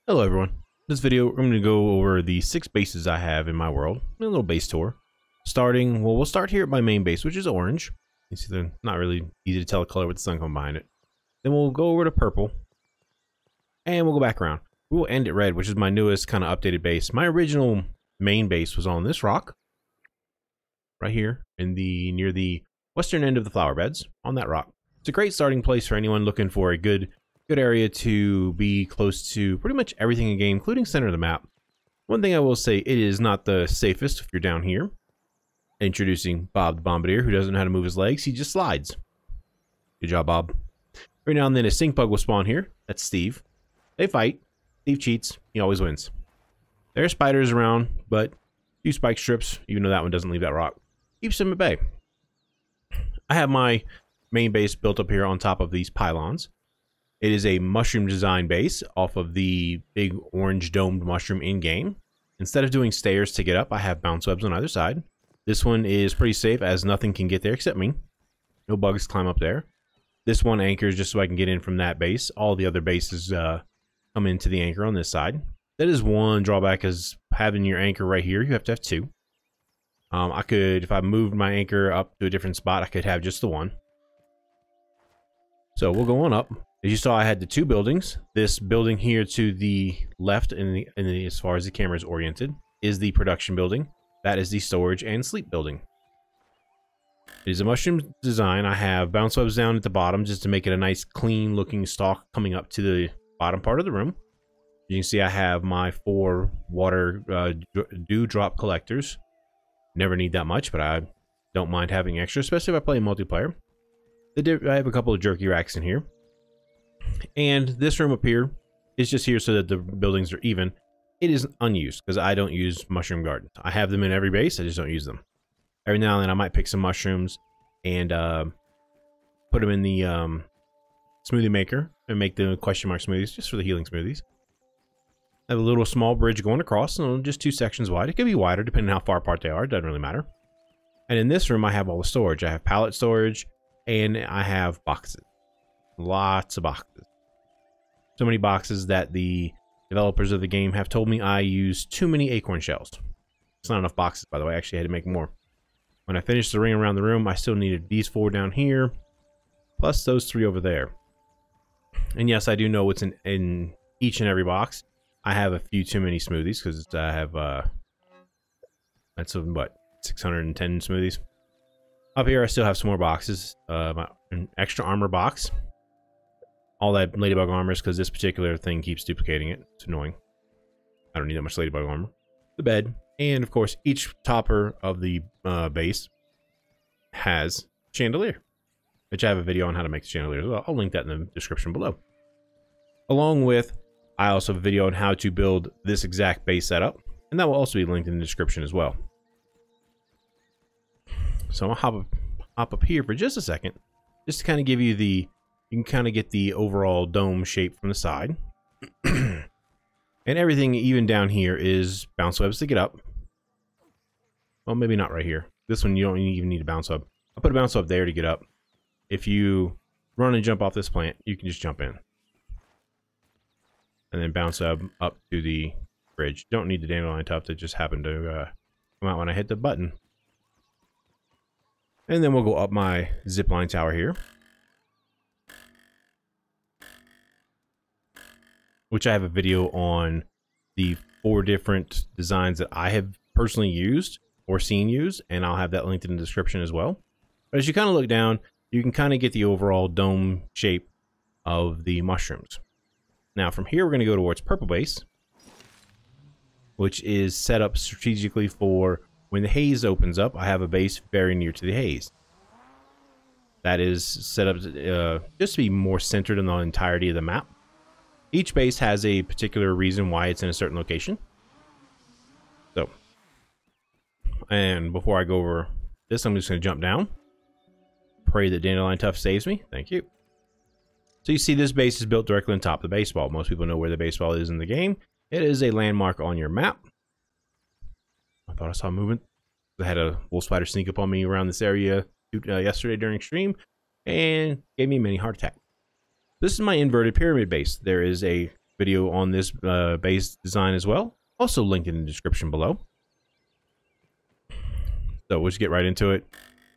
Hello everyone. In this video, I'm going to go over the 6 bases I have in my world. A little base tour. We'll start here at my main base, which is orange. You see they're not really easy to tell the color with the sun coming behind it. Then we'll go over to purple. And we'll go back around. We will end at red, which is my newest kind of updated base. My original main base was on this rock. Right here, near the western end of the flower beds, on that rock. It's a great starting place for anyone looking for a good area to be close to pretty much everything in game, including center of the map. One thing I will say, it is not the safest if you're down here. Introducing Bob the Bombardier, who doesn't know how to move his legs, he just slides. Good job, Bob. Every now and then a stink bug will spawn here. That's Steve. They fight. Steve cheats. He always wins. There are spiders around, but a few spike strips, even though that one doesn't leave that rock, keeps them at bay. I have my main base built up here on top of these pylons. It is a mushroom design base off of the big orange domed mushroom in-game. Instead of doing stairs to get up, I have bounce webs on either side. This one is pretty safe as nothing can get there except me. No bugs climb up there. This one anchors just so I can get in from that base. All the other bases come into the anchor on this side. That is one drawback, is having your anchor right here. You have to have 2. I could, if I moved my anchor up to a different spot, I could have just the one. So we'll go on up. As you saw, I had the 2 buildings. This building here to the left, as far as the camera is oriented, is the production building. That is the storage and sleep building. It is a mushroom design. I have bounce webs down at the bottom just to make it a nice clean looking stalk coming up to the bottom part of the room. You can see I have my 4 water dew drop collectors. Never need that much, but I don't mind having extra, especially if I play multiplayer. I have a couple of jerky racks in here. And this room up here is just here so that the buildings are even. It is unused because I don't use mushroom gardens. I have them in every base, I just don't use them. Every now and then I might pick some mushrooms and put them in the smoothie maker and make the question mark smoothies, just for the healing smoothies. I have a little small bridge going across, and just 2 sections wide. It could be wider depending on how far apart they are, it doesn't really matter. And in this room I have all the storage. I have pallet storage and I have boxes. Lots of boxes. So many boxes that the developers of the game have told me I use too many acorn shells. It's not enough boxes, by the way. I actually had to make more. When I finished the ring around the room, I still needed these 4 down here, plus those 3 over there. And yes, I do know what's in each and every box. I have a few too many smoothies because I have that's what, 610 smoothies. Up here, I still have some more boxes. An extra armor box. All that ladybug armor is because this particular thing keeps duplicating it. It's annoying. I don't need that much ladybug armor. The bed, and of course, each topper of the base has chandelier, which I have a video on how to make the chandelier as well. I'll link that in the description below. Along with, I also have a video on how to build this exact base setup, and that will also be linked in the description as well. So I'll hop up here for just a second, just to kind of give you the, you can kind of get the overall dome shape from the side. And everything, even down here, is bounce webs to get up. Well, maybe not right here. This one, you don't even need a bounce web. I'll put a bounce web there to get up. If you run and jump off this plant, you can just jump in. And then bounce up to the bridge. You don't need the dandelion tuft. It just happened to come out when I hit the button. And then we'll go up my zipline tower here, which I have a video on the 4 different designs that I have personally used or seen used, and I'll have that linked in the description as well. But as you kind of look down, you can kind of get the overall dome shape of the mushrooms. Now from here, we're going to go towards purple base, which is set up strategically for when the haze opens up. I have a base very near to the haze. That is set up just to be more centered in the entirety of the map. Each base has a particular reason why it's in a certain location. So, and before I go over this, I'm just going to jump down. Pray that dandelion tuft saves me. Thank you. So you see this base is built directly on top of the baseball. Most people know where the baseball is in the game. It is a landmark on your map. I thought I saw movement. I had a wolf spider sneak up on me around this area yesterday during stream and gave me a mini heart attack. This is my inverted pyramid base. There is a video on this base design as well. Also linked in the description below. So we'll just get right into it.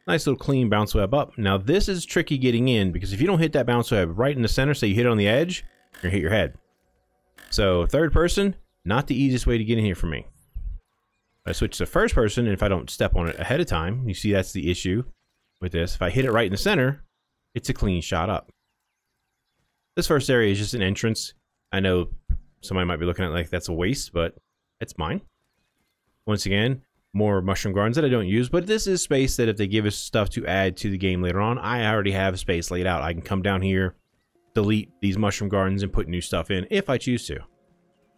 Nice little clean bounce web up. Now this is tricky getting in because if you don't hit that bounce web right in the center, say you hit it on the edge, you're gonna hit your head. So third person, not the easiest way to get in here for me. I switch to first person, and if I don't step on it ahead of time, you see that's the issue with this. If I hit it right in the center, it's a clean shot up. This first area is just an entrance. I know somebody might be looking at it like that's a waste, but it's mine. Once again, more mushroom gardens that I don't use, but this is space that if they give us stuff to add to the game later on, I already have space laid out. I can come down here, delete these mushroom gardens, and put new stuff in if I choose to.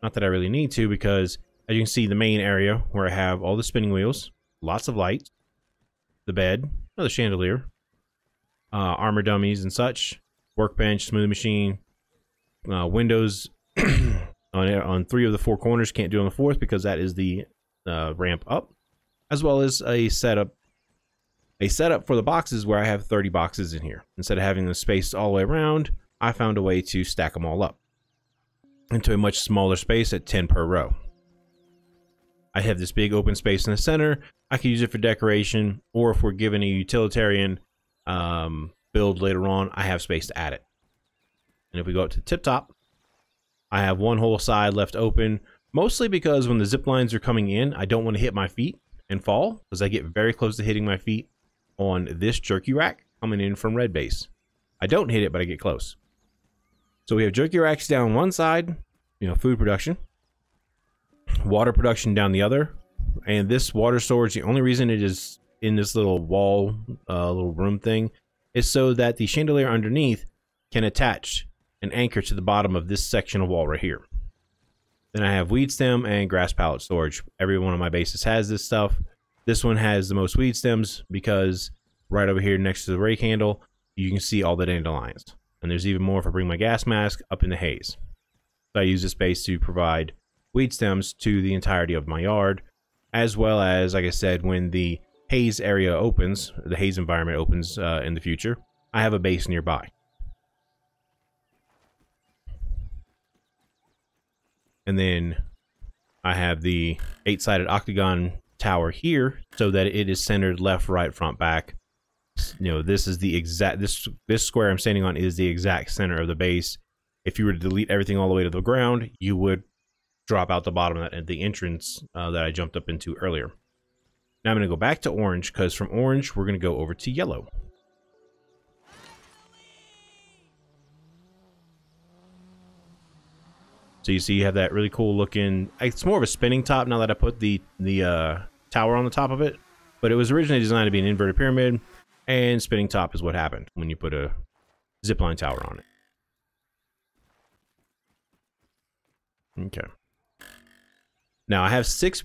Not that I really need to, because as you can see, the main area where I have all the spinning wheels, lots of lights, the bed, another chandelier, armor dummies and such, workbench, smooth machine, windows on 3 of the 4 corners. Can't do on the 4th because that is the ramp up, as well as a setup for the boxes where I have 30 boxes in here. Instead of having the space all the way around, I found a way to stack them all up into a much smaller space at 10 per row. I have this big open space in the center. I can use it for decoration, or if we're given a utilitarian build later on, I have space to add it. And if we go up to the tip top, I have one whole side left open, mostly because when the zip lines are coming in, I don't want to hit my feet and fall, because I get very close to hitting my feet on this jerky rack coming in from red base. I don't hit it, but I get close. So we have jerky racks down one side, you know, food production, water production down the other, and this water storage, the only reason it is in this little wall, little room thing, is so that the chandelier underneath can attach an anchor to the bottom of this section of wall right here. Then I have weed stem and grass pallet storage. Every one of my bases has this stuff. This one has the most weed stems because right over here next to the rake handle, you can see all the dandelions. And there's even more if I bring my gas mask up in the haze. So I use this space to provide weed stems to the entirety of my yard, as well as, like I said, when the haze area opens, the haze environment opens in the future, I have a base nearby. And then I have the 8-sided octagon tower here so that it is centered left, right, front, back. You know, this is the exact, this square I'm standing on is the exact center of the base. If you were to delete everything all the way to the ground, you would drop out the bottom of that at the entrance that I jumped up into earlier. Now I'm going to go back to orange, because from orange we're going to go over to yellow. So you see you have that really cool looking, it's more of a spinning top now that I put the tower on the top of it, but it was originally designed to be an inverted pyramid, and spinning top is what happened when you put a zipline tower on it. Okay. Now I have 6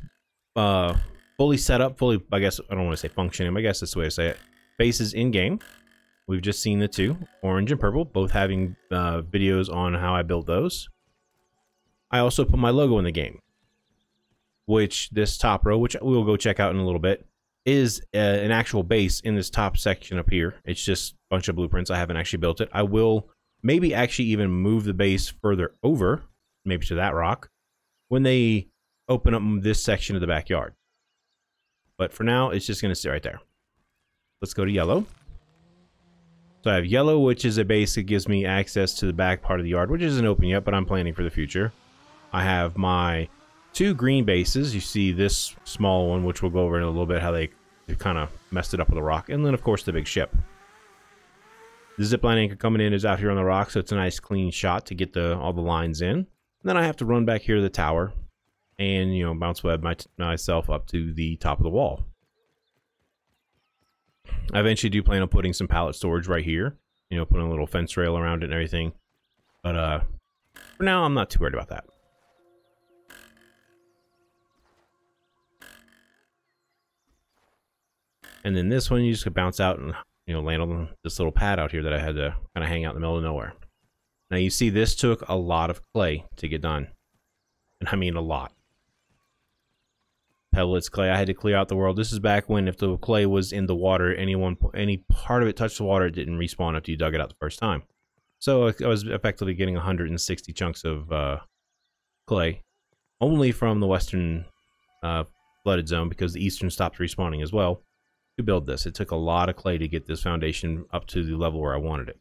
fully set up, I guess, I don't want to say functioning, but I guess that's the way to say it, bases in game. We've just seen the 2, orange and purple, both having videos on how I built those. I also put my logo in the game, which this top row, which we'll go check out in a little bit, is an actual base in this top section up here. It's just a bunch of blueprints. I haven't actually built it. I will maybe actually even move the base further over, maybe to that rock, when they open up this section of the backyard. But for now, it's just going to sit right there. Let's go to yellow. So I have yellow, which is a base that gives me access to the back part of the yard, which isn't open yet, but I'm planning for the future. I have my 2 green bases. You see this small one, which we'll go over in a little bit, how they kind of messed it up with a rock. And then, of course, the big ship. The zipline anchor coming in is out here on the rock, so it's a nice clean shot to get all the lines in. And then I have to run back here to the tower and, you know, bounce web myself up to the top of the wall. I eventually do plan on putting some pallet storage right here, you know, putting a little fence rail around it and everything. But for now, I'm not too worried about that. And then this one, you just could bounce out and, you know, land on this little pad out here that I had to kind of hang out in the middle of nowhere. Now you see this took a lot of clay to get done. And I mean a lot. Pebblets, clay, I had to clear out the world. This is back when if the clay was in the water, any part of it touched the water, it didn't respawn after you dug it out the first time. So I was effectively getting 160 chunks of clay, only from the western flooded zone, because the eastern stopped respawning as well, to build this. It took a lot of clay to get this foundation up to the level where I wanted it.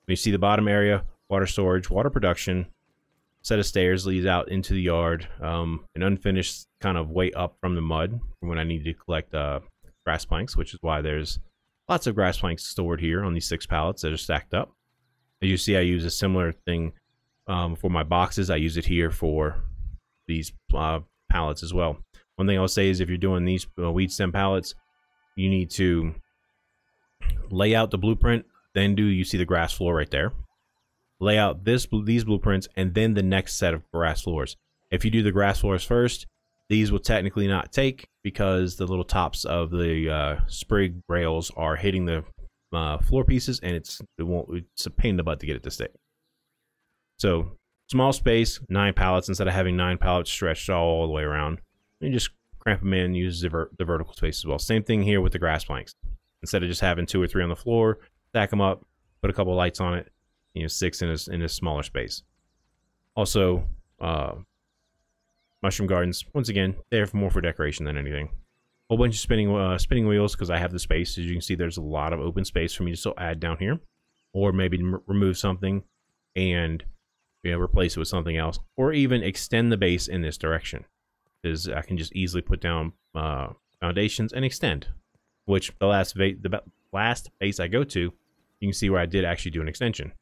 When you see the bottom area, water storage, water production, set of stairs leads out into the yard, an unfinished kind of way up from the mud when I need to collect grass planks, which is why there's lots of grass planks stored here on these 6 pallets that are stacked up. As you see, I use a similar thing for my boxes. I use it here for these pallets as well. One thing I'll say is if you're doing these weed stem pallets, you need to lay out the blueprint, then you see the grass floor right there. Lay out these blueprints and then the next set of grass floors. If you do the grass floors first, these will technically not take because the little tops of the sprig rails are hitting the floor pieces, and it's a pain in the butt to get it to stick. So small space, 9 pallets instead of having 9 pallets stretched all the way around. You just cramp them in, use the vertical space as well. Same thing here with the grass planks. Instead of just having 2 or 3 on the floor, stack them up, put a couple lights on it. 6 in a smaller space. Also, mushroom gardens, once again, they're more for decoration than anything. Whole bunch of spinning wheels because I have the space. As you can see, there's a lot of open space for me to still add down here, or maybe remove something and replace it with something else, or even extend the base in this direction. Because I can just easily put down foundations and extend. Which the last base I go to, you can see where I did actually do an extension.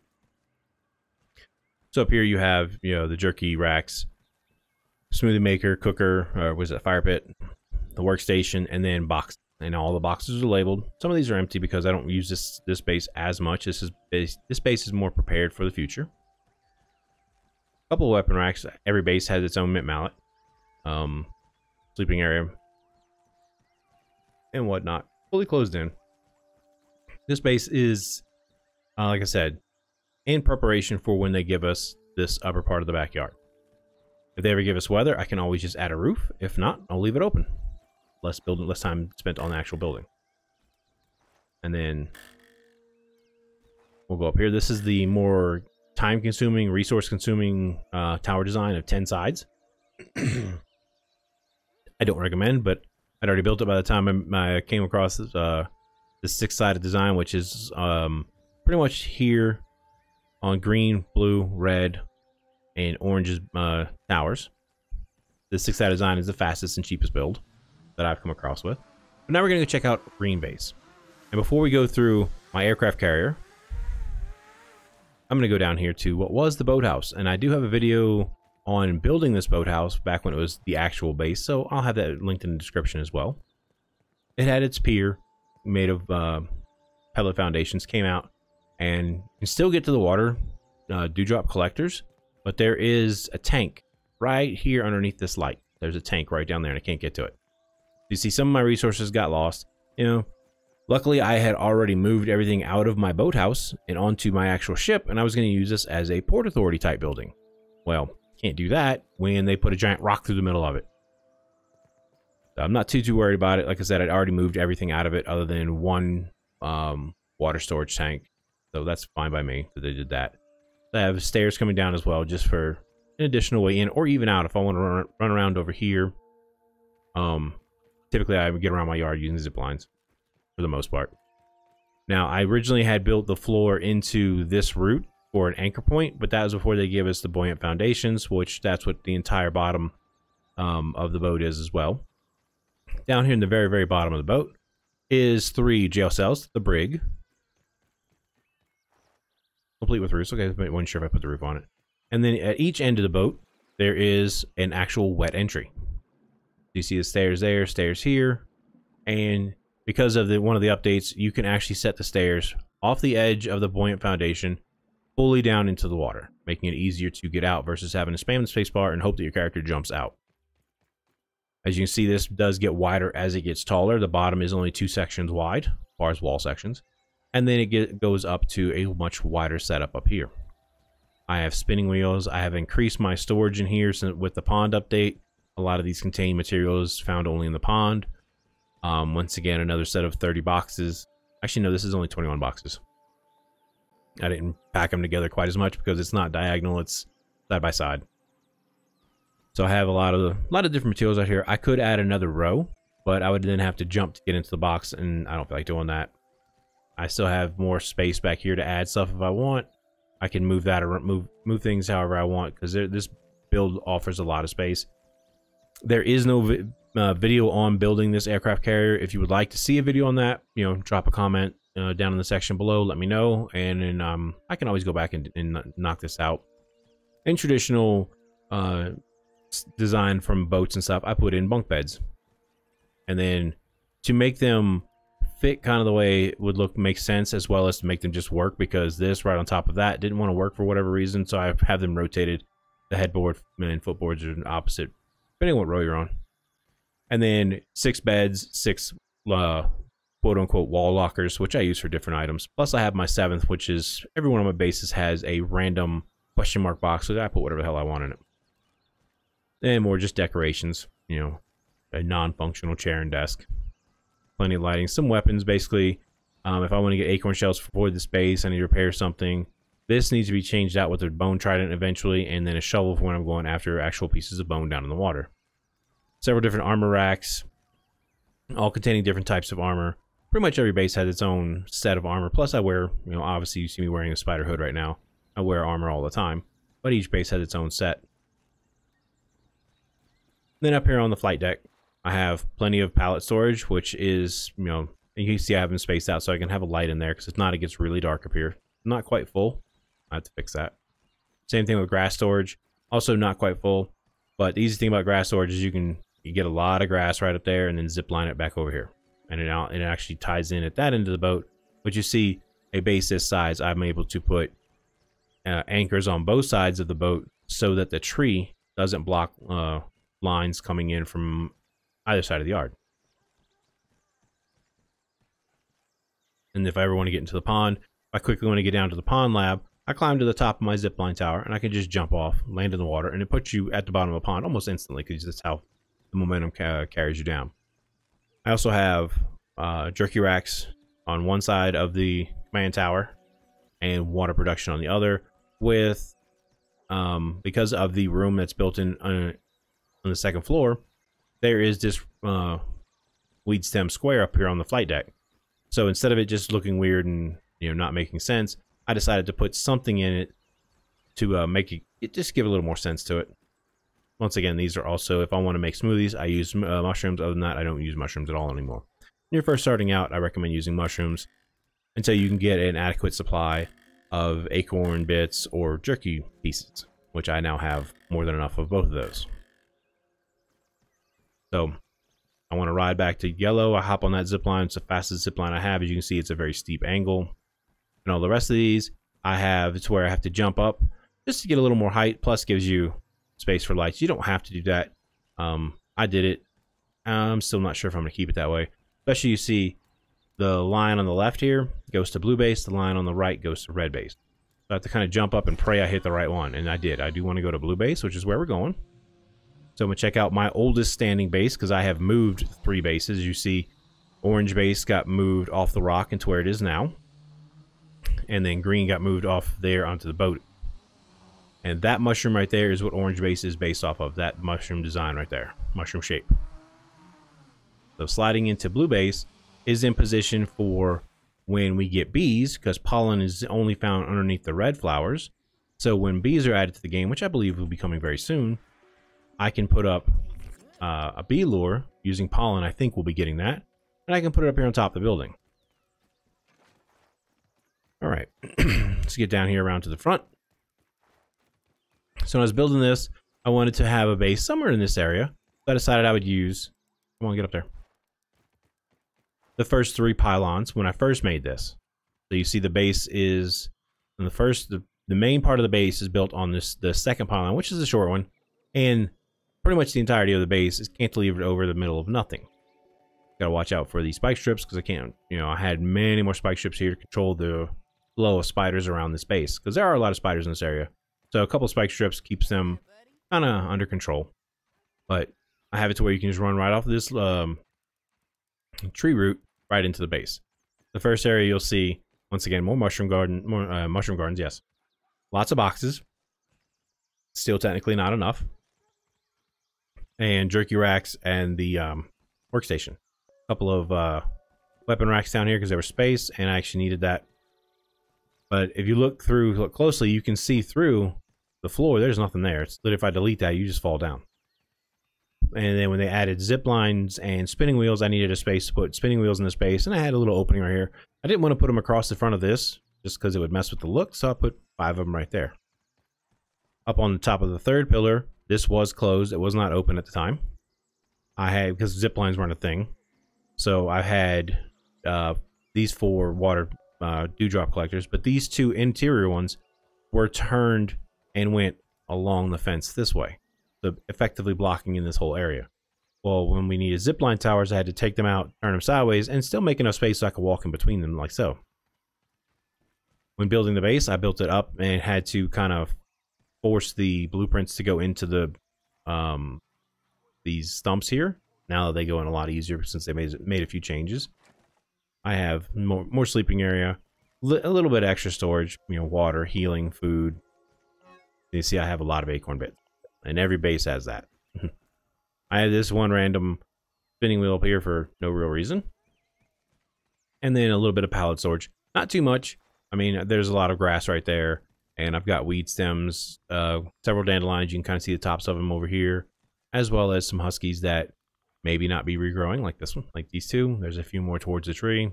So up here you have, the jerky racks, smoothie maker, cooker, or was it fire pit, the workstation, and then box. And all the boxes are labeled. Some of these are empty because I don't use this base as much. This base is more prepared for the future. A couple of weapon racks. Every base has its own mint mallet, sleeping area, and whatnot. Fully closed in. This base is, like I said, in preparation for when they give us this upper part of the backyard. If they ever give us weather, I can always just add a roof. If not, I'll leave it open. Less time spent on the actual building. And then we'll go up here. This is the more time-consuming, resource-consuming tower design of 10 sides. I don't recommend, but I'd already built it by the time I came across the 6-sided design, which is pretty much here on green, blue, red, and orange towers. The 6-sided design is the fastest and cheapest build that I've come across with. But now we're going to go check out green base. And before we go through my aircraft carrier, I'm going to go down here to what was the boathouse. And I do have a video on building this boathouse back when it was the actual base, so I'll have that linked in the description as well. It had its pier made of pellet foundations, came out, and you can still get to the water dewdrop collectors, but there is a tank right here underneath this light. There's a tank right down there, and I can't get to it. You see, some of my resources got lost. Luckily, I had already moved everything out of my boathouse and onto my actual ship, and I was going to use this as a Port Authority type building. Well, can't do that when they put a giant rock through the middle of it. So I'm not too worried about it. Like I said, I'd already moved everything out of it other than one water storage tank. So that's fine by me that they did that. I have stairs coming down as well, just for an additional way in, or even out if I want to run around over here. Typically, I would get around my yard using zip lines for the most part. Now, I originally had built the floor into this route for an anchor point, but that was before they gave us the buoyant foundations, which that's what the entire bottom of the boat is as well. Down here in the very, very bottom of the boat is 3 jail cells, the brig, complete with roofs. Okay, I wasn't sure if I put the roof on it. And then at each end of the boat, there is an actual wet entry. You see the stairs there, stairs here, and because of one of the updates, you can actually set the stairs off the edge of the buoyant foundation fully down into the water, making it easier to get out versus having to spam the spacebar and hope that your character jumps out. As you can see, this does get wider as it gets taller. The bottom is only 2 sections wide, as far as wall sections, and then it goes up to a much wider setup up here. I have spinning wheels. I have increased my storage in here with the pond update. A lot of these contain materials found only in the pond. Once again, another set of 30 boxes. Actually, no, this is only 21 boxes. I didn't pack them together quite as much because it's not diagonal, it's side by side. So I have a lot of different materials out here. I could add another row, but I would then have to jump to get into the box, and I don't feel like doing that. I still have more space back here to add stuff if I want. I can move that or move things however I want, because this build offers a lot of space. There is no video on building this aircraft carrier. If you would like to see a video on that, you know, drop a comment down in the section below. Let me know, and then I can always go back and knock this out. In traditional design from boats and stuff, I put in bunk beds, and then to make them fit kind of the way it would make sense, as well as to make them just work, because this right on top of that didn't want to work for whatever reason, so I have them rotated. The headboard and footboards are opposite, depending on what row you're on. And then 6 beds, 6 quote-unquote wall lockers, which I use for different items. Plus I have my 7th, which is every one of my bases has a random question mark box, so I put whatever the hell I want in it. And more just decorations, you know, a non-functional chair and desk. Plenty of lighting, some weapons basically. If I want to get acorn shells for the space, I need to repair something. This needs to be changed out with a bone trident eventually, and then a shovel for when I'm going after actual pieces of bone down in the water. Several different armor racks, all containing different types of armor. Pretty much every base has its own set of armor. Plus I wear, you know, obviously you see me wearing a spider hood right now. I wear armor all the time, but each base has its own set. Then up here on the flight deck, I have plenty of pallet storage, which is, you know, you can see I have them spaced out so I can have a light in there, because if not, it gets really dark up here. Not quite full. I have to fix that. Same thing with grass storage. Also not quite full, but the easy thing about grass storage is you get a lot of grass right up there and then zip line it back over here. And it actually ties in at that end of the boat. But you see, a base this size, I'm able to put anchors on both sides of the boat so that the tree doesn't block lines coming in from either side of the yard. And if I ever want to get into the pond, if I quickly want to get down to the pond lab, I climb to the top of my zipline tower, and I can just jump off, land in the water, and it puts you at the bottom of a pond almost instantly, because that's how the momentum carries you down. I also have jerky racks on one side of the command tower and water production on the other, with because of the room that's built in on the second floor, there is this weed stem square up here on the flight deck. So instead of it just looking weird and, you know, not making sense, I decided to put something in it to make it just give a little more sense to it. Once again, these are also, if I want to make smoothies, I use mushrooms. Other than that, I don't use mushrooms at all anymore. When you're first starting out, I recommend using mushrooms until you can get an adequate supply of acorn bits or jerky pieces, which I now have more than enough of both of those. So I want to ride back to yellow. I hop on that zip line. It's the fastest zip line I have. As you can see, it's a very steep angle. And all the rest of these, it's where I have to jump up just to get a little more height. Plus, gives you space for lights. You don't have to do that. I did it. I'm still not sure if I'm going to keep it that way. Especially, you see the line on the left here goes to blue base. The line on the right goes to red base. So I have to kind of jump up and pray I hit the right one. And I did. I do want to go to blue base, which is where we're going. So I'm going to check out my oldest standing base, because I have moved 3 bases. You see, orange base got moved off the rock into where it is now. And then green got moved off there onto the boat. And that mushroom right there is what orange base is based off of. That mushroom design right there. Mushroom shape. So sliding into blue base is in position for when we get bees, because pollen is only found underneath the red flowers. So when bees are added to the game, which I believe will be coming very soon, I can put up a bee lure using pollen. I think we'll be getting that. And I can put it up here on top of the building. All right, let's get down here around to the front. So when I was building this, I wanted to have a base somewhere in this area. So I decided I would use, come on, get up there, the first 3 pylons when I first made this. So you see the base is, in the main part of the base is built on the second pylon, which is a short one. And pretty much the entirety of the base is cantilevered over the middle of nothing. Gotta watch out for these spike strips, because I can't, you know, I had many more spike strips here to control the flow of spiders around this base, because there are a lot of spiders in this area. So a couple spike strips keeps them kind of under control. But I have it to where you can just run right off of this tree root right into the base. The first area you'll see Once again, more mushroom gardens, yes. Lots of boxes. Still technically not enough. And jerky racks and the workstation. A couple of weapon racks down here because there was space, and I actually needed that. But if you look closely, you can see through the floor. There's nothing there. It's literally, if I delete that, you just fall down. And then when they added zip lines and spinning wheels, I needed a space to put spinning wheels in the space, and I had a little opening right here. I didn't want to put them across the front of this just because it would mess with the look, so I put 5 of them right there. Up on the top of the third pillar, this was closed. It was not open at the time. I had, because zip lines weren't a thing, so I had these 4 water dewdrop collectors, but these 2 interior ones were turned and went along the fence this way, so effectively blocking in this whole area. Well, when we needed zipline towers, I had to take them out, turn them sideways, and still make enough space so I could walk in between them like so. When building the base, I built it up and had to kind of force the blueprints to go into the these stumps here. Now they go in a lot easier since they made a few changes. I have more sleeping area, a little bit of extra storage, you know, water, healing, food. You see I have a lot of acorn bits, and every base has that. I have this one random spinning wheel up here for no real reason. And then a little bit of pallet storage. Not too much. I mean, there's a lot of grass right there. And I've got weed stems, several dandelions. You can kind of see the tops of them over here. As well as some huskies that maybe not be regrowing, like this one, like these 2. There's a few more towards the tree.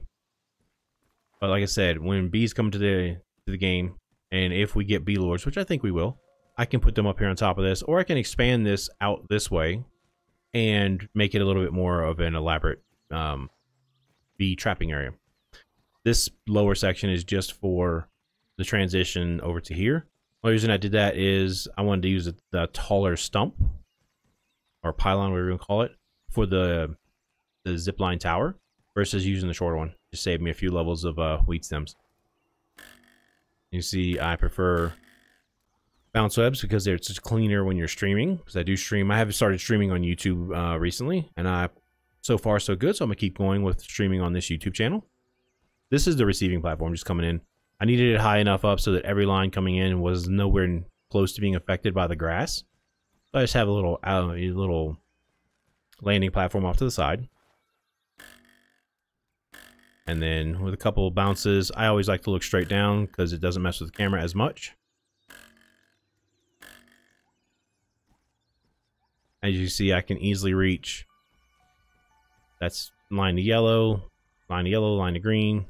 But like I said, when bees come to the game, and if we get bee lords, which I think we will, I can put them up here on top of this, or I can expand this out this way and make it a little bit more of an elaborate bee trapping area. This lower section is just for the transition over to here. The reason I did that is I wanted to use the taller stump, or pylon, whatever you want to call it, for the zipline tower versus using the shorter one. Just saved me a few levels of wheat stems. You see, I prefer bounce webs because they're just cleaner when you're streaming. Because I do stream. I have started streaming on YouTube recently, and so far so good. So I'm gonna keep going with streaming on this YouTube channel. This is the receiving platform just coming in. I needed it high enough up so that every line coming in was nowhere close to being affected by the grass. So I just have a little landing platform off to the side. And then with a couple of bounces, I always like to look straight down because it doesn't mess with the camera as much. As you see, I can easily reach. That's line to yellow, line to green,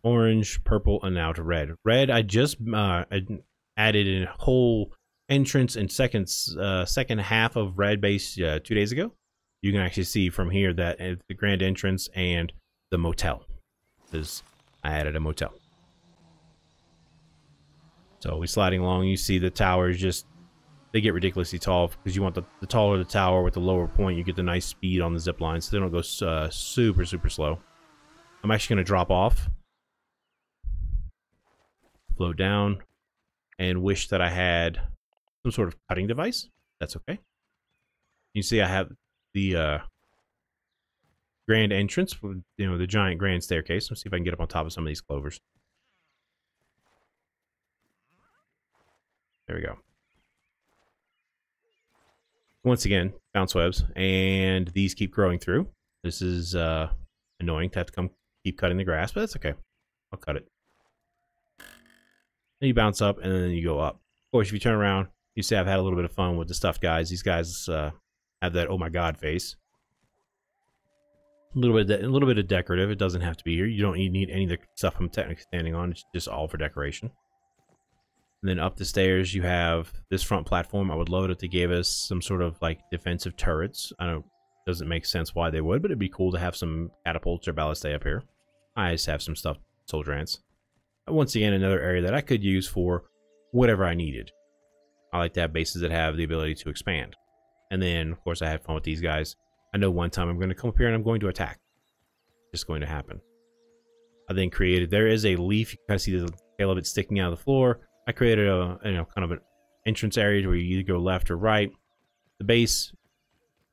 orange, purple, and now to red. Red, I just added a whole entrance and second half of red base 2 days ago. You can actually see from here that the grand entrance and the motel. I added a motel. So we're sliding along. You see the towers just, they get ridiculously tall because you want the taller the tower with the lower point, you get the nice speed on the zip line, so they don't go super slow. I'm actually going to drop off, float down, and wish that I had some sort of cutting device. That's okay. You see I have the grand entrance, you know, the giant grand staircase. Let's see if I can get up on top of some of these clovers. There we go. Once again, bounce webs, and these keep growing through. This is annoying to have to keep cutting the grass, but that's okay. I'll cut it. Then you bounce up, and then you go up. Of course, if you turn around, you see I've had a little bit of fun with the stuffed guys. These guys have that oh my god face. A little bit of decorative. It doesn't have to be here. You don't need any of the stuff I'm technically standing on. It's just all for decoration. And then up the stairs, you have this front platform. I would love it if they gave us some sort of like defensive turrets. I don't, doesn't make sense why they would, but it'd be cool to have some catapults or ballistae up here. I just have some stuff, soldier ants. Once again, another area that I could use for whatever I needed. I like to have bases that have the ability to expand. And then, of course, I had fun with these guys. I know one time I'm going to come up here and I'm going to attack. It's just going to happen. I then created, there is a leaf. You can kind of see the tail of it sticking out of the floor. I created a, you know, kind of an entrance area where you either go left or right. The base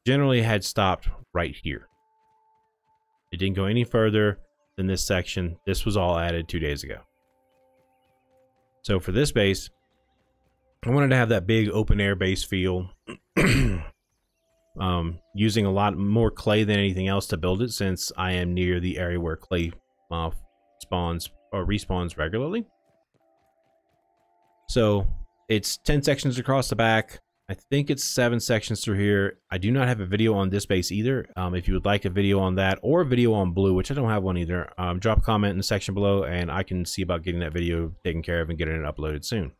generally had stopped right here. It didn't go any further in this section. This was all added 2 days ago. So for this base, I wanted to have that big open air base feel. Using a lot more clay than anything else to build it, since I am near the area where clay spawns or respawns regularly. So it's 10 sections across the back. I think it's 7 sections through here. I do not have a video on this base either. If you would like a video on that or a video on blue, which I don't have one either, drop a comment in the section below and I can see about getting that video taken care of and getting it uploaded soon.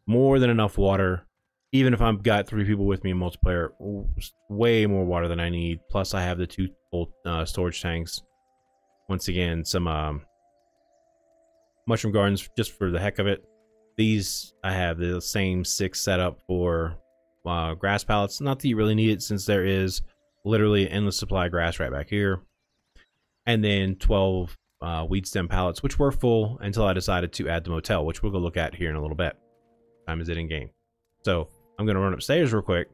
More than enough water. Even if I've got 3 people with me in multiplayer, way more water than I need. Plus I have the 2 full storage tanks. Once again, some mushroom gardens just for the heck of it. These, I have the same 6 setup for grass pallets. Not that you really need it, since there is literally an endless supply of grass right back here. And then 12 weed stem pallets, which were full until I decided to add the motel, which we'll go look at here in a little bit. Time is it in game. So I'm going to run upstairs real quick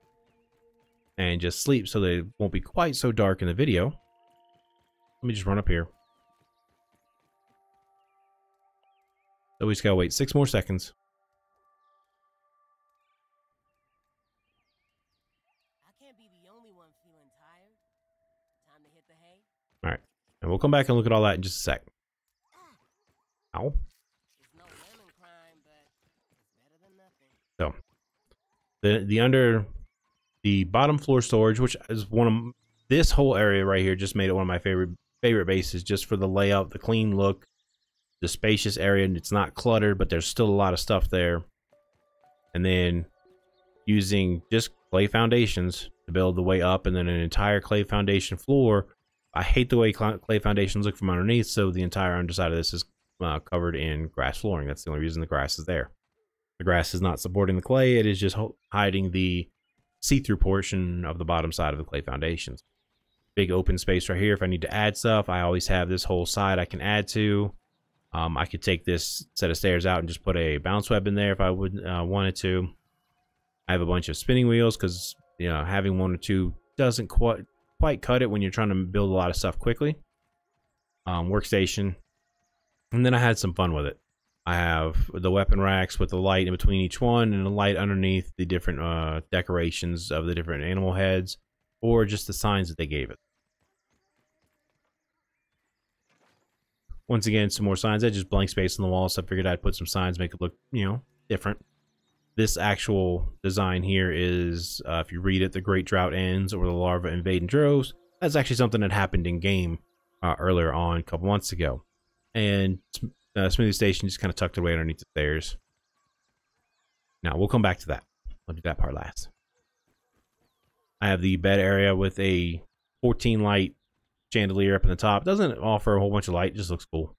and just sleep so that it won't be quite so dark in the video. Let me just run up here. So we just gotta wait 6 more seconds. I can't be the only one feeling tired. Time to hit the hay. All right, and we'll come back and look at all that in just a sec. Ow. It's no lemon crime, but it's better than nothing. So the bottom floor storage, which is one of this whole area right here, just made it one of my favorite bases, just for the layout, the clean look, the spacious area, and it's not cluttered, but there's still a lot of stuff there. And then using just clay foundations to build the way up, and then an entire clay foundation floor. I hate the way clay foundations look from underneath, so the entire underside of this is covered in grass flooring. That's the only reason the grass is there. The grass is not supporting the clay, it is just hiding the see-through portion of the bottom side of the clay foundations. Big open space right here. If I need to add stuff, I always have this whole side I can add to. I could take this set of stairs out and just put a bounce web in there if I would wanted to. I have a bunch of spinning wheels because, you know, having 1 or 2 doesn't quite cut it when you're trying to build a lot of stuff quickly. Workstation. And then I had some fun with it. I have the weapon racks with the light in between each one and the light underneath the different decorations of the different animal heads, or just the signs that they gave it. Once again, some more signs. I just blank space on the wall, so I figured I'd put some signs, make it look, you know, different. This actual design here is, if you read it, the Great Drought ends, or the larva invade in droves. That's actually something that happened in game earlier on, a couple months ago. And Smoothie Station just kind of tucked away underneath the stairs. Now, we'll come back to that. I'll do that part last. I have the bed area with a 14 light chandelier up in the top. Doesn't offer a whole bunch of light, just looks cool.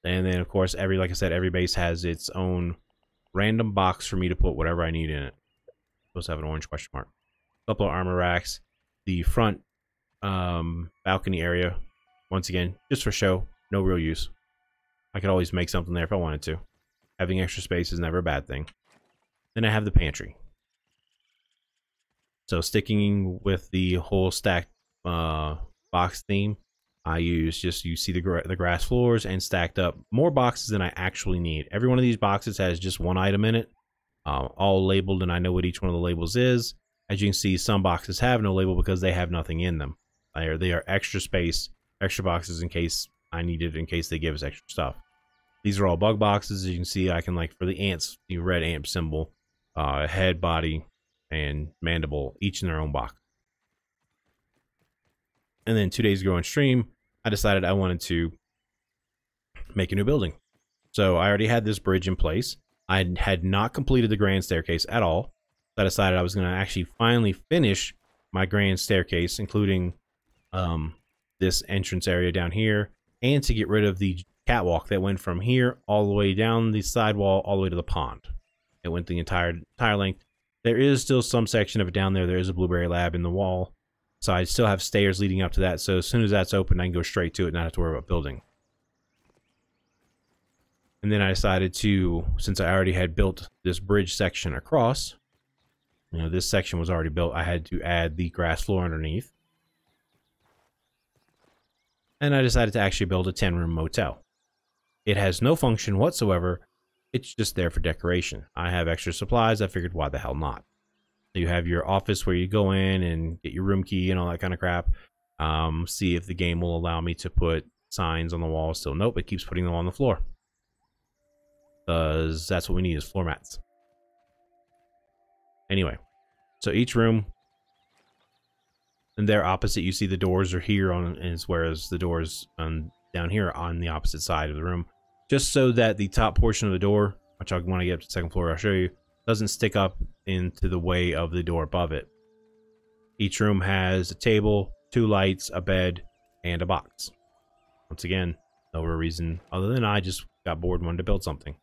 And then of course, like I said, every base has its own random box for me to put whatever I need in it. Supposed to have an orange question mark. A couple of armor racks. The front balcony area, once again, just for show, no real use. I could always make something there if I wanted to. Having extra space is never a bad thing. Then I have the pantry. So sticking with the whole stacked box theme, I use just, you see the grass floors and stacked up more boxes than I actually need. Every one of these boxes has just 1 item in it, all labeled, and I know what each one of the labels is. As you can see, some boxes have no label because they have nothing in them. They are extra space, extra boxes in case I need it, in case they give us extra stuff. These are all bug boxes. As you can see, I can, like, for the ants, the red ant symbol, head, body, and mandible, each in their own box. And then 2 days ago on stream, I decided I wanted to make a new building. So I already had this bridge in place. I had not completed the grand staircase at all. So I decided I was going to actually finally finish my grand staircase, including this entrance area down here, and to get rid of the catwalk that went from here all the way down the sidewall all the way to the pond. It went the entire length. There is still some section of it down there. There is a blueberry lab in the wall. So I still have stairs leading up to that. So as soon as that's open, I can go straight to it and not have to worry about building. And then I decided to, since I already had built this bridge section across, you know, this section was already built, I had to add the grass floor underneath. and I decided to actually build a 10-room motel. It has no function whatsoever. It's just there for decoration. I have extra supplies. I figured, why the hell not? So you have your office where you go in and get your room key and all that kind of crap. See if the game will allow me to put signs on the wall. So nope, it keeps putting them on the floor. Because that's what we need, is floor mats. Anyway, so each room, and they're opposite. You see the doors are here on, whereas the doors down here are on the opposite side of the room. Just so that the top portion of the door, which I want to get up to the second floor, I'll show you, doesn't stick up into the way of the door above it. Each room has a table, 2 lights, a bed, and a box. Once again, no reason other than I just got bored and wanted to build something.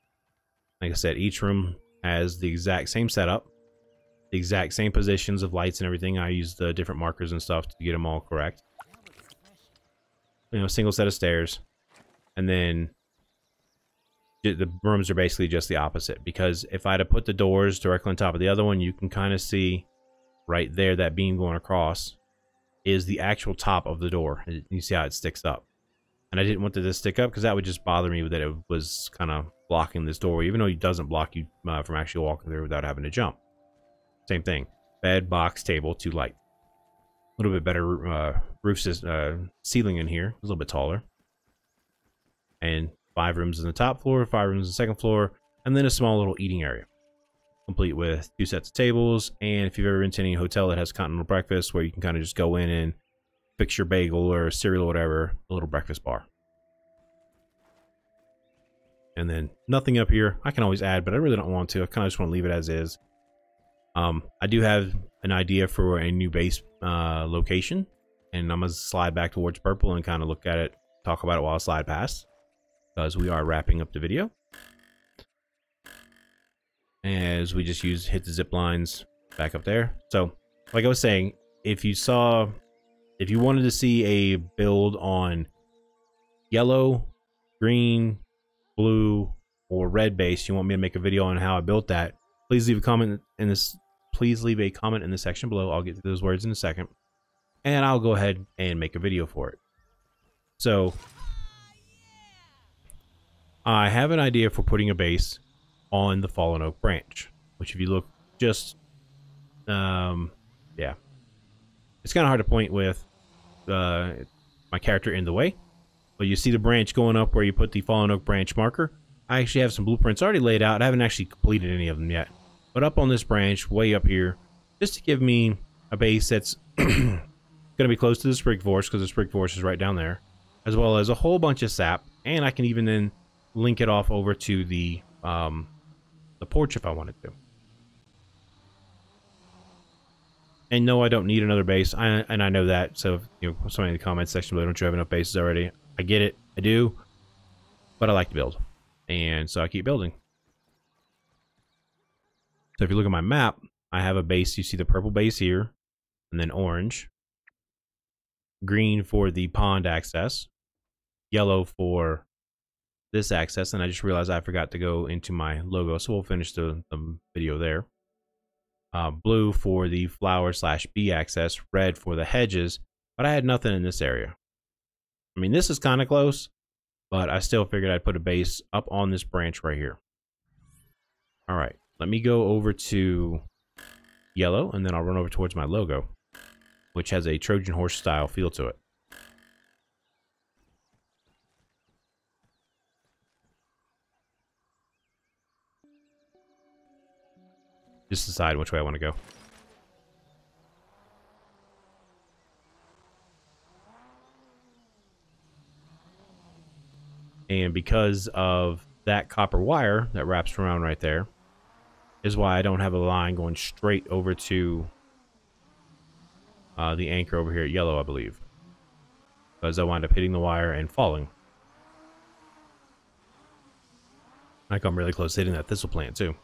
Like I said, each room has the exact same setup, the exact same positions of lights and everything. I used the different markers and stuff to get them all correct. You know, single set of stairs. And then the rooms are basically just the opposite, because if I had to put the doors directly on top of the other one, you can kind of see right there that beam going across is the actual top of the door. You see how it sticks up. And I didn't want it to stick up because that would just bother me, that it was kind of blocking this doorway, even though it doesn't block you from actually walking through without having to jump. Same thing. Bed, box, table, 2 lights. A little bit better roof ceiling in here. A little bit taller. And 5 rooms on the top floor, 5 rooms on the second floor, and then a small little eating area. Complete with 2 sets of tables, and if you've ever been to any hotel that has continental breakfast, where you can kind of just go in and fix your bagel or cereal or whatever, a little breakfast bar. And then nothing up here. I can always add, but I really don't want to. I kind of just want to leave it as is. I do have an idea for a new base location, and I'm going to slide back towards purple and kind of look at it, talk about it while I slide past, because we are wrapping up the video. As we just hit the zip lines back up there. So, like I was saying, if you wanted to see a build on yellow, green, blue, or red base, you want me to make a video on how I built that, please leave a comment in this. Please leave a comment in the section below. I'll get to those words in a second, and I'll go ahead and make a video for it. So, I have an idea for putting a base on the fallen oak branch, which, if you look just, yeah, it's kind of hard to point with my character in the way, but you see the branch going up where you put the fallen oak branch marker. I actually have some blueprints already laid out. I haven't actually completed any of them yet, but up on this branch, way up here, just to give me a base that's going to be close to the sprig forest, because the sprig forest is right down there, as well as a whole bunch of sap, and I can even then link it off over to the porch if I wanted to. And no, I don't need another base, and I know that. So, if, you know, somebody in the comments section below, don't you have enough bases already? I get it, I do, but I like to build, and so I keep building. So if you look at my map, I have a base. You see the purple base here, and then orange, green for the pond access, yellow for this access, and I just realized I forgot to go into my logo, so we'll finish the video there. Blue for the flower/bee access, red for the hedges, but I had nothing in this area. I mean, this is kind of close, but I still figured I'd put a base up on this branch right here. All right, let me go over to yellow, and then I'll run over towards my logo, which has a Trojan horse style feel to it. Just decide which way I want to go. And because of that copper wire that wraps around right there, is why I don't have a line going straight over to the anchor over here at yellow, I believe. Because I wind up hitting the wire and falling. I come really close to hitting that thistle plant too.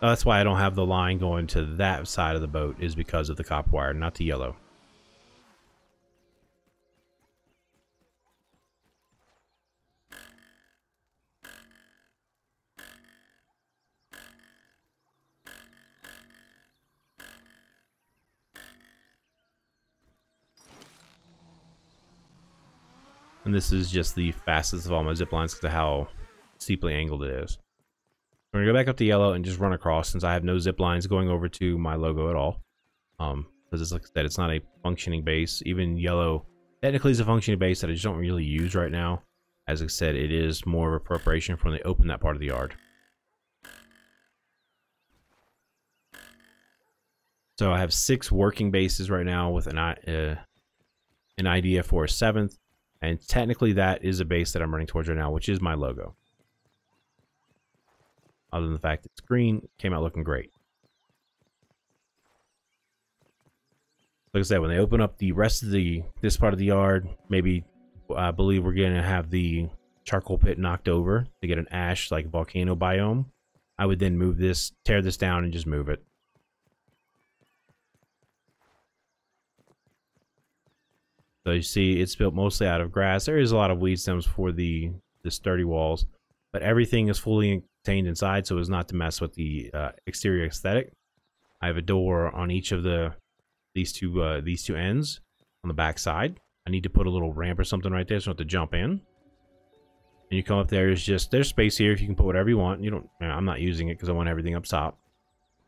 That's why I don't have the line going to that side of the boat, is because of the copper wire, not the yellow. And this is just the fastest of all my zip lines because of how steeply angled it is. I'm going to go back up to yellow and just run across since I have no zip lines going over to my logo at all. Because like I said, it's not a functioning base. Even yellow technically is a functioning base that I just don't really use right now. As I said, it is more of a preparation for when they open that part of the yard. So I have 6 working bases right now with an idea for a 7th. And technically that is a base that I'm running towards right now, which is my logo. Other than the fact it's green, came out looking great. Like I said, when they open up the rest of this part of the yard, maybe I believe we're going to have the charcoal pit knocked over to get an ash like volcano biome. I would then move this, tear this down, and just move it. So you see, it's built mostly out of grass. There is a lot of weed stems for the sturdy walls, but everything is fully contained inside, so as not to mess with the exterior aesthetic. I have a door on each of these two ends on the back side. I need to put a little ramp or something right there so I don't have to jump in. And you come up there, there's space here if you can put whatever you want. I'm not using it because I want everything up top.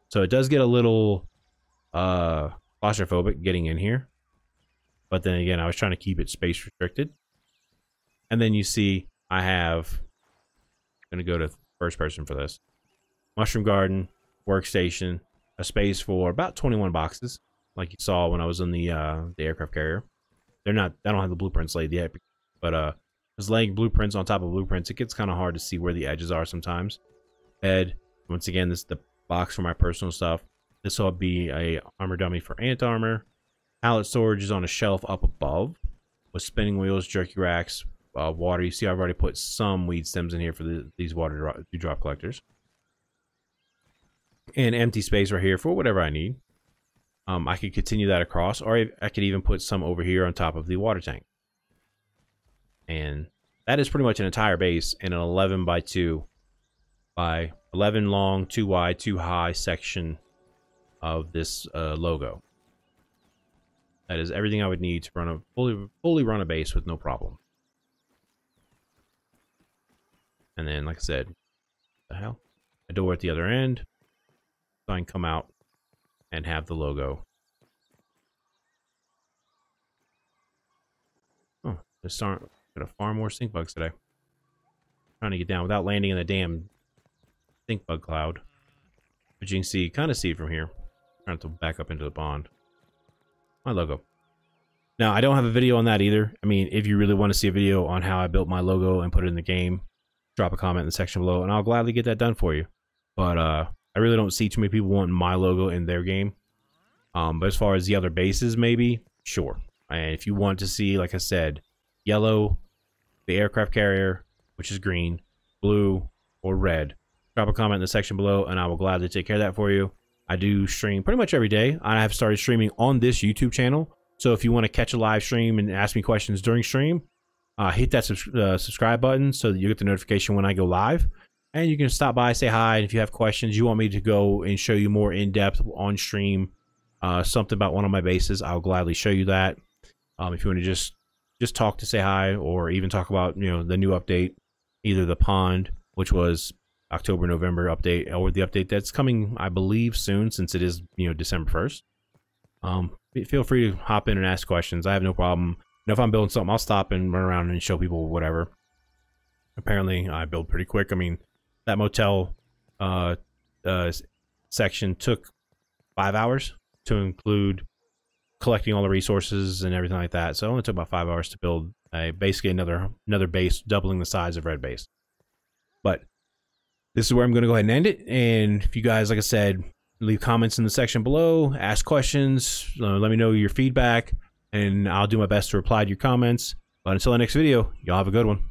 So it does get a little claustrophobic getting in here. But then again, I was trying to keep it space restricted. And then you see I have, I'm going to go to first person for this. Mushroom garden, workstation, a space for about 21 boxes, like you saw when I was in the aircraft carrier. I don't have the blueprints laid yet, but just laying blueprints on top of blueprints, it gets kind of hard to see where the edges are sometimes. Head, once again, this is the box for my personal stuff. This will be a armor dummy for ant armor. Pallet storage is on a shelf up above with spinning wheels, jerky racks, water. You see I've already put some weed stems in here for these water drop collectors. And empty space right here for whatever I need. I could continue that across, or I could even put some over here on top of the water tank. And that is pretty much an entire base in an 11 by 2 by 11 long, 2 wide, 2 high section of this logo. That is everything I would need to run a fully run a base with no problem. And then, like I said, what the hell? A door at the other end, so I can come out and have the logo. Oh, there's gonna farm more stink bugs today. Trying to get down without landing in the damn stink bug cloud. But you can kind of see it from here. Trying to back up into the pond. My logo. Now, I don't have a video on that either. I mean, if you really want to see a video on how I built my logo and put it in the game, drop a comment in the section below, and I'll gladly get that done for you. But I really don't see too many people wanting my logo in their game. But as far as the other bases, maybe, sure. And if you want to see, like I said, yellow, the aircraft carrier, which is green, blue, or red, drop a comment in the section below, and I will gladly take care of that for you. I do stream pretty much every day. I have started streaming on this YouTube channel. So if you want to catch a live stream and ask me questions during stream, hit that subscribe button so that you get the notification when I go live. And you can stop by, say hi, and if you have questions, you want me to go and show you more in-depth on stream, something about one of my bases, I'll gladly show you that. If you want to just talk to say hi, or even talk about, the new update, either the pond, which was October, November update, or the update that's coming, I believe, soon, since it is, December 1st. Feel free to hop in and ask questions. I have no problem. If I'm building something, I'll stop and run around and show people whatever. Apparently, I build pretty quick. I mean, that motel section took 5 hours to include collecting all the resources and everything like that. So it only took about 5 hours to build basically another base, doubling the size of red base. But this is where I'm going to go ahead and end it. And if you guys, like I said, leave comments in the section below, ask questions, let me know your feedback, and I'll do my best to reply to your comments. But until the next video, y'all have a good one.